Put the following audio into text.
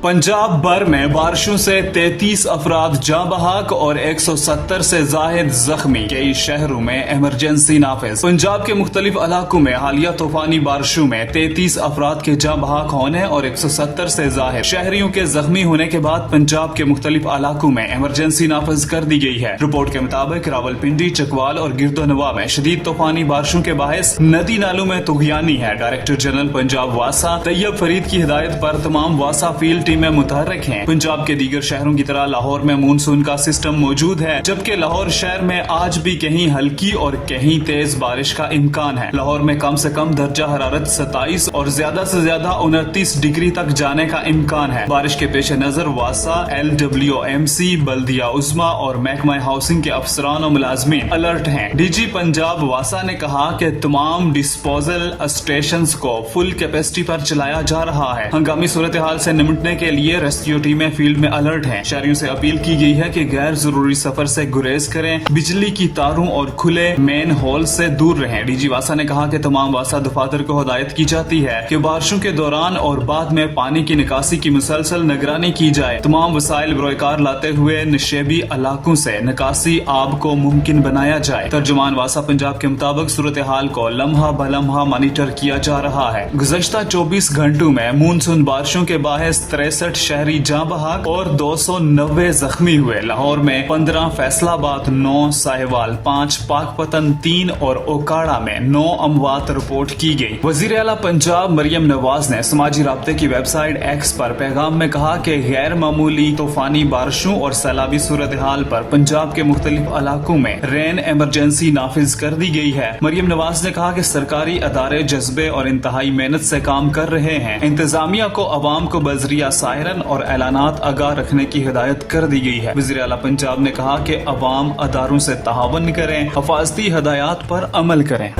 पंजाब भर में बारिशों से 33 अफराद जाँ बहक और 170 से जायद जख्मी। कई शहरों में इमरजेंसी नाफिज। पंजाब के मुख्तलिफ इलाकों में हालिया तूफानी बारिशों में 33 अफराद के जाँ बहक होने और 170 से जायद शहरियों के जख्मी होने के बाद पंजाब के मुख्तलिफ इलाकों में इमरजेंसी नाफिज कर दी गई है। रिपोर्ट के मुताबिक रावलपिंडी, चकवाल और गिरदोनवा में शदीद तूफानी बारिशों के बायस नदी नालों में तुगयानी है। डायरेक्टर जनरल पंजाब वासा तैयब फरीद की हिदायत पर तमाम वासा फील्ड टीमें मुतहर्रिक हैं। पंजाब के दीगर शहरों की तरह लाहौर में मानसून का सिस्टम मौजूद है, जबकि लाहौर शहर में आज भी कहीं हल्की और कहीं तेज बारिश का इम्कान है। लाहौर में कम से कम दर्जा हरारत 27 और ज्यादा से ज्यादा 29 डिग्री तक जाने का इम्कान है। बारिश के पेश नजर वासा, LWMC, बल्दिया उस्मा और महकमा हाउसिंग के अफसरान और मुलाजमीन अलर्ट हैं। DG पंजाब वासा ने कहा कि तमाम डिस्पोजल स्टेशन को फुल कैपेसिटी पर चलाया जा रहा है। हंगामी सूरत हाल से निपटने के लिए रेस्क्यू टीमें फील्ड में अलर्ट हैं। शहरियों से अपील की गई है कि गैर जरूरी सफर से गुरेज करें, बिजली की तारों और खुले मेन होल से दूर रहें। DG वासा ने कहा कि तमाम वासा दफातर को हिदायत की जाती है कि बारिशों के दौरान और बाद में पानी की निकासी की मुसलसल निगरानी की जाए। तमाम वसाइल बरोकार लाते हुए निशेबी इलाकों से निकासी आब को मुमकिन बनाया जाए। तर्जुमान वासा पंजाब के मुताबिक सूरत हाल को लम्हा ब लम्हा मॉनिटर किया जा रहा है। गुज़श्ता 24 घंटों में मानसून बारिशों के बायस 63 शहरी जाँ बहक और 290 जख्मी हुए। लाहौर में 15, फैसलाबाद 9, साहिवाल 5, पाकपतन 3 और ओकाड़ा में 9 अमवात रिपोर्ट की गई। वजीर आला पंजाब मरियम नवाज ने समाजी राब्ते की वेबसाइट X पर पैगाम में कहा कि गैर मामूली तूफानी बारिशों और सैलाबी सूरत हाल पर पंजाब के मुख्तलिफ इलाकों में रेन इमरजेंसी नाफिज कर दी गई है। मरियम नवाज ने कहा कि सरकारी अदारे जज्बे और इंतहाई मेहनत से काम कर रहे हैं। इंतजामिया को अवाम को बजरिया सायरन और ऐलानात आगाह रखने की हिदायत कर दी गई है। वज़ीर आला पंजाब ने कहा कि अवाम अदारों से तहावन करें, हिफाजती हदायत पर अमल करें।